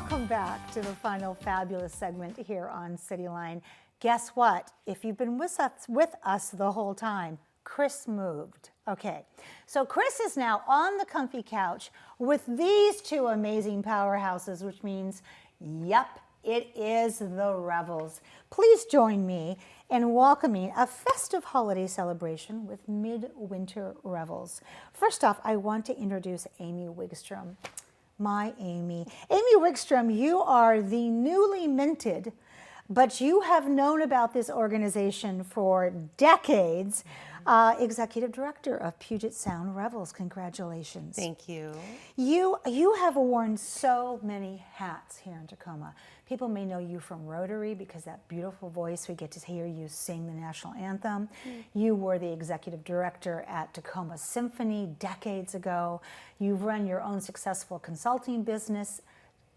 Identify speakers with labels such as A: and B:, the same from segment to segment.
A: Welcome back to the final fabulous segment here on Cityline. Guess what? If you've been with us the whole time, Chris moved. Okay, so Chris is now on the comfy couch with these two amazing powerhouses, which means, yep, it is the Revels. Please join me in welcoming a festive holiday celebration with Midwinter Revels. First off, I want to introduce Amy Wigstrom. My Amy. Amy Wigstrom, you are the newly minted, but you have known about this organization for decades, executive director of Puget Sound Revels. Congratulations.
B: Thank you.
A: You have worn so many hats here in Tacoma. People may know you from Rotary because that beautiful voice, we get to hear you sing the national anthem. You were the executive director at Tacoma Symphony decades ago. You've run your own successful consulting business.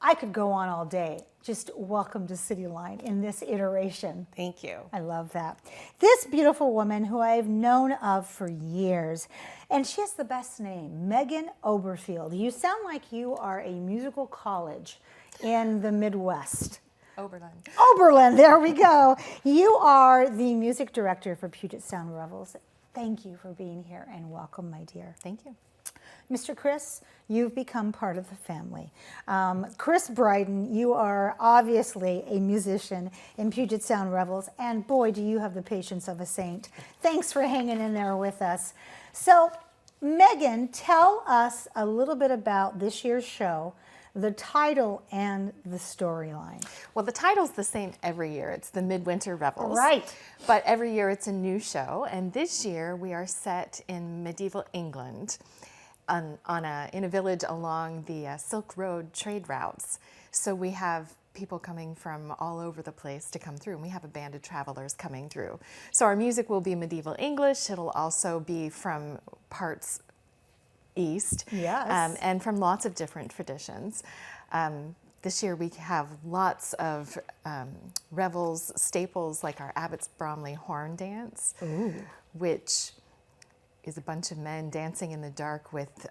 A: I could go on all day. Just welcome to Cityline in this iteration.
B: Thank you.
A: I love that. This beautiful woman who I've known of for years, and she has the best name, Megan Oberfield. You sound like you are a musical college in the Midwest. Oberlin, there we go. You are the music director for Puget Sound Revels. Thank you for being here and welcome, my dear.
B: Thank you.
A: Mr. Chris, you've become part of the family. Chris Bryden, you are obviously a musician in Puget Sound Revels, and boy, do you have the patience of a saint. Thanks for hanging in there with us. So, Megan, tell us a little bit about this year's show, the title and the storyline.
B: Well, the title's the same every year. It's the Midwinter Revels.
A: Right.
B: But every year it's a new show, and this year we are set in medieval England in a village along the Silk Road trade routes. So we have people coming from all over the place to come through, and we have a band of travelers coming through. So our music will be medieval English. It'll also be from parts east,
A: yes,
B: and from lots of different traditions. This year we have lots of Revels staples like our Abbott's Bromley horn dance, which is a bunch of men dancing in the dark with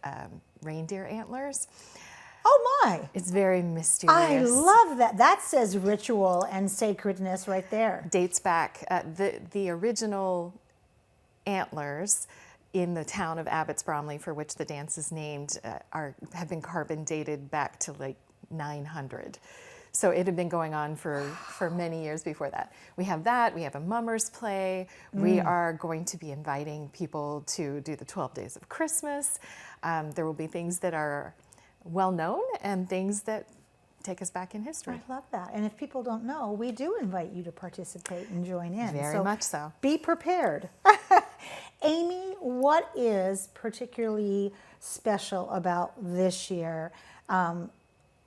B: reindeer antlers.
A: Oh my!
B: It's very mysterious.
A: I love that. That says ritual and sacredness right there.
B: Dates back, the original antlers in the town of Abbott's Bromley, for which the dance is named, have been carbon dated back to like 900. So it had been going on for many years before that. We have that, we have a mummers play. We are going to be inviting people to do the 12 Days of Christmas. There will be things that are well known and things that take us back in history.
A: I love that. And if people don't know, we do invite you to participate and join in.
B: Very much so.
A: Be prepared. Amy, what is particularly special about this year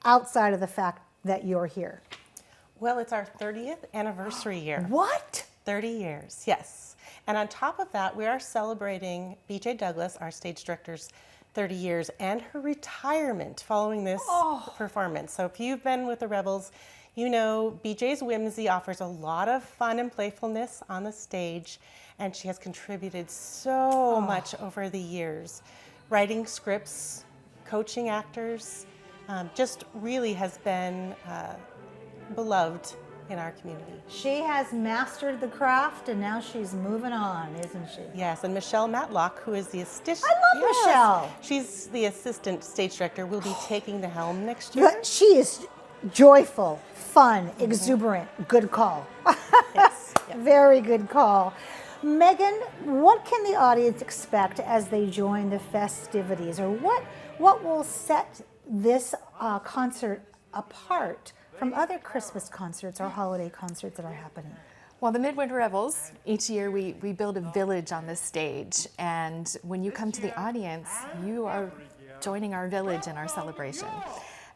A: outside of the fact that you're here?
C: Well, it's our 30th anniversary year.
A: What?
C: 30 years, yes. And on top of that, we are celebrating BJ Douglas, our stage director's 30 years, and her retirement following this performance. So if you've been with the Revels, you know BJ's whimsy offers a lot of fun and playfulness on the stage, and she has contributed so much over the years. Writing scripts, coaching actors, just really has been beloved in our community.
A: She has mastered the craft and now she's moving on, isn't she?
C: Yes, and Michelle Matlock, who is the assistant.
A: I love Michelle.
C: She's the assistant stage director, will be taking the helm next year.
A: But she is joyful, fun, exuberant. Good call.
C: Yes. Yep.
A: Very good call. Megan, what can the audience expect as they join the festivities, or what will set this concert apart from other Christmas concerts or holiday concerts that are happening?
B: Well, the Midwinter Revels, each year we build a village on the stage, and when you come to the audience, you are joining our village in our celebration.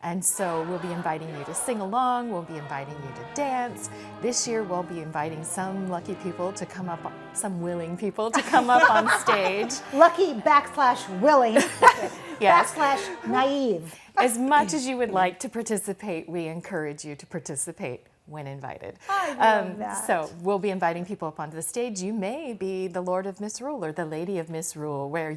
B: And so we'll be inviting you to sing along, we'll be inviting you to dance. This year we'll be inviting some lucky people to come up, some willing people to come up on stage.
A: Lucky / willing
B: Yes.
A: / naive.
B: As much as you would like to participate, we encourage you to participate when invited.
A: I love that.
B: So we'll be inviting people up onto the stage. You may be the Lord of Misrule or the Lady of Misrule, where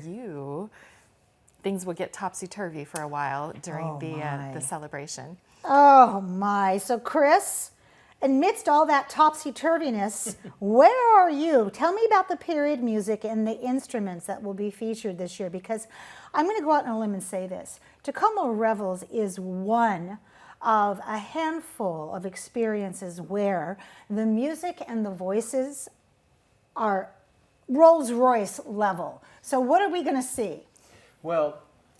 B: things will get topsy-turvy for a while during the celebration.
A: Oh my. So Chris, amidst all that topsy-turviness, where are you? Tell me about the period music and the instruments that will be featured this year, because I'm going to go out on a limb and say this. Tacoma Revels is one of a handful of experiences where the music and the voices are Rolls-Royce level. So what are we going to see?
D: Well,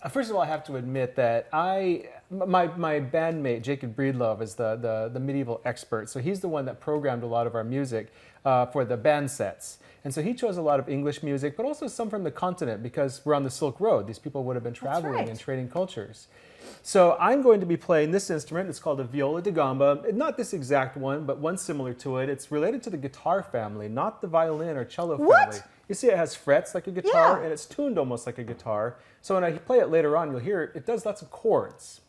D: first of all, I have to admit that my bandmate, Jacob Breedlove, is the medieval expert. So he's the one that programmed a lot of our music for the band sets. And so he chose a lot of English music, but also some from the continent, because we're on the Silk Road. These people would have been traveling
A: right.
D: and trading cultures. So I'm going to be playing this instrument. It's called a viola da gamba. Not this exact one, but one similar to it. It's related to the guitar family, not the violin or cello family. You see it has frets like a guitar,
A: Yeah.
D: and it's tuned almost like a guitar. So when I play it later on, you'll hear it does lots of chords.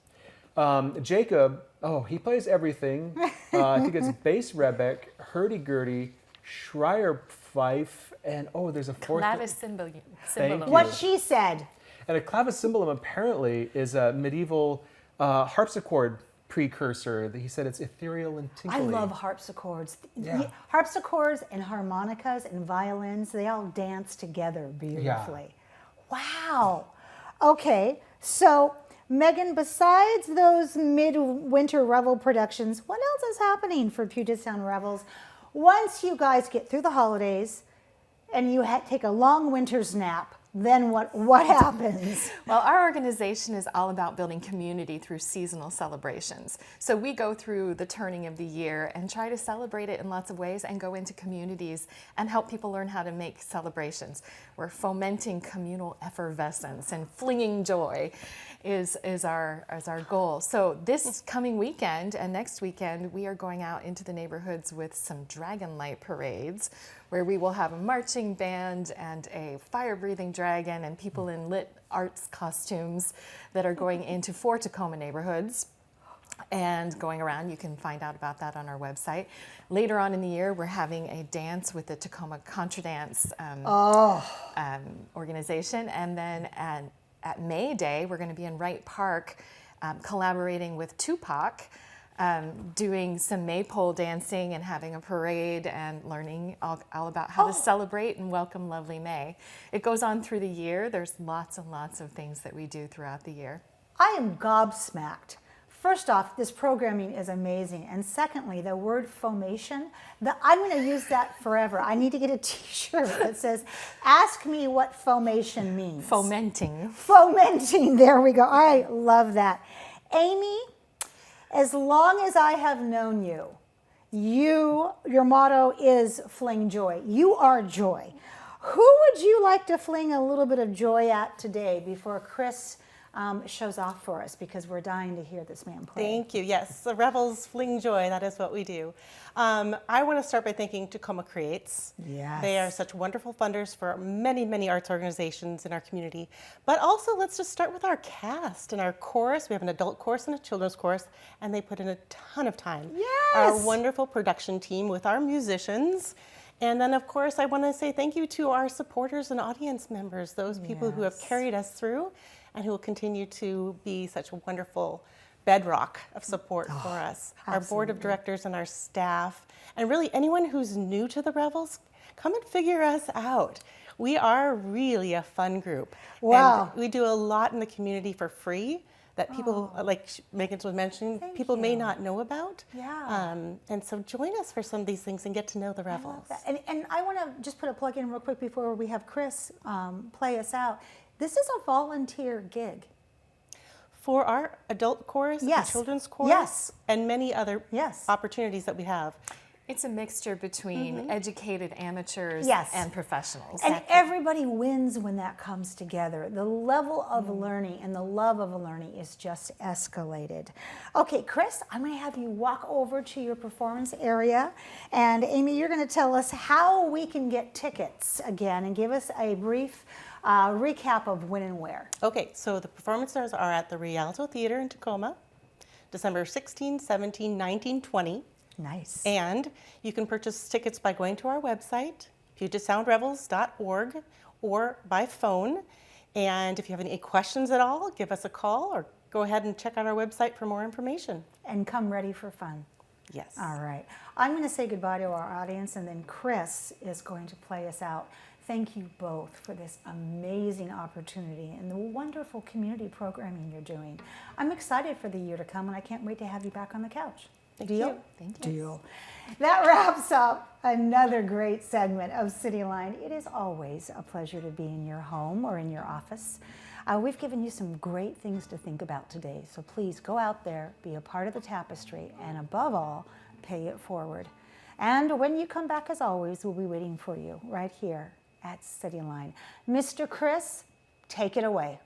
D: Jacob, he plays everything. I think it's bass rebec, hurdy-gurdy, Schreier fife, and there's a fourth.
B: Clavicimbalum.
D: Thank you.
A: What she said.
D: And a clavicimbalum apparently is a medieval harpsichord precursor. He said it's ethereal and
A: I
D: tinkly.
A: love harpsichords.
D: Yeah.
A: Harpsichords and harmonicas and violins, they all dance together beautifully. Wow. Okay, so Megan, besides those Midwinter Revel productions, what else is happening for Puget Sound Revels once you guys get through the holidays and you take a long winter's nap? Then what happens?
B: Well, our organization is all about building community through seasonal celebrations. So we go through the turning of the year and try to celebrate it in lots of ways and go into communities and help people learn how to make celebrations. We're fomenting communal effervescence, and flinging joy is our goal. So this coming weekend and next weekend, we are going out into the neighborhoods with some dragon light parades, where we will have a marching band and a fire-breathing dragon and people in lit arts costumes that are going into 4 Tacoma neighborhoods and going around. You can find out about that on our website. Later on in the year, we're having a dance with the Tacoma Contra Dance organization. And then at May Day, we're going to be in Wright Park collaborating with Tupac, doing some maypole dancing and having a parade and learning all about how to celebrate and welcome lovely May. It goes on through the year. There's lots and lots of things that we do throughout the year.
A: I am gobsmacked. First off, this programming is amazing. And secondly, the word foamation, I'm going to use that forever. I need to get a t-shirt that says, ask me what foamation means.
B: Fomenting.
A: Fomenting, there we go. I love that. Amy, as long as I have known you, your motto is fling joy. You are joy. Who would you like to fling a little bit of joy at today before Chris shows off for us, because we're dying to hear this man play?
C: Thank you. Yes, the Revels fling joy. That is what we do. I want to start by thanking Tacoma Creates.
A: Yes.
C: They are such wonderful funders for many, many arts organizations in our community. But also, let's just start with our cast and our chorus. We have an adult chorus and a children's chorus, and they put in a ton of time.
A: Yes.
C: Our wonderful production team with our musicians. And then, of course, I want to say thank you to our supporters and audience members, those people who have carried us through and who will continue to be such a wonderful bedrock of support for us. Our board of directors and our staff, and really anyone who's new to the Revels, come and figure us out. We are really a fun group.
A: Wow.
C: And we do a lot in the community for free that people, like Megan was mentioning, people may not know about.
A: Yeah.
C: And so join us for some of these things and get to know the Revels.
A: And I want to just put a plug in real quick before we have Chris play us out. This is a volunteer gig.
C: For our adult chorus, and
A: Yes.
C: children's chorus,
A: Yes.
C: and many other
A: Yes.
C: opportunities that we have.
B: It's a mixture between educated amateurs
A: Yes.
B: and professionals.
A: And everybody wins when that comes together. The level of learning and the love of learning is just escalated. Okay, Chris, I'm going to have you walk over to your performance area. And Amy, you're going to tell us how we can get tickets again and give us a brief recap of when and where.
C: Okay, so the performances are at the Rialto Theater in Tacoma, December 16, 17, 19, 20.
A: Nice.
C: And you can purchase tickets by going to our website, PugetSoundRevels.org, or by phone. And if you have any questions at all, give us a call or go ahead and check out our website for more information.
A: And come ready for fun.
C: Yes.
A: All right. I'm going to say goodbye to our audience, and then Chris is going to play us out. Thank you both for this amazing opportunity and the wonderful community programming you're doing. I'm excited for the year to come, and I can't wait to have you back on the couch. Deal?
C: you.
B: Thank you.
A: Deal. That wraps up another great segment of City Line. It is always a pleasure to be in your home or in your office. We've given you some great things to think about today, so please go out there, be a part of the tapestry, and above all, pay it forward. And when you come back, as always, we'll be waiting for you right here at City Line. Mr. Chris, take it away.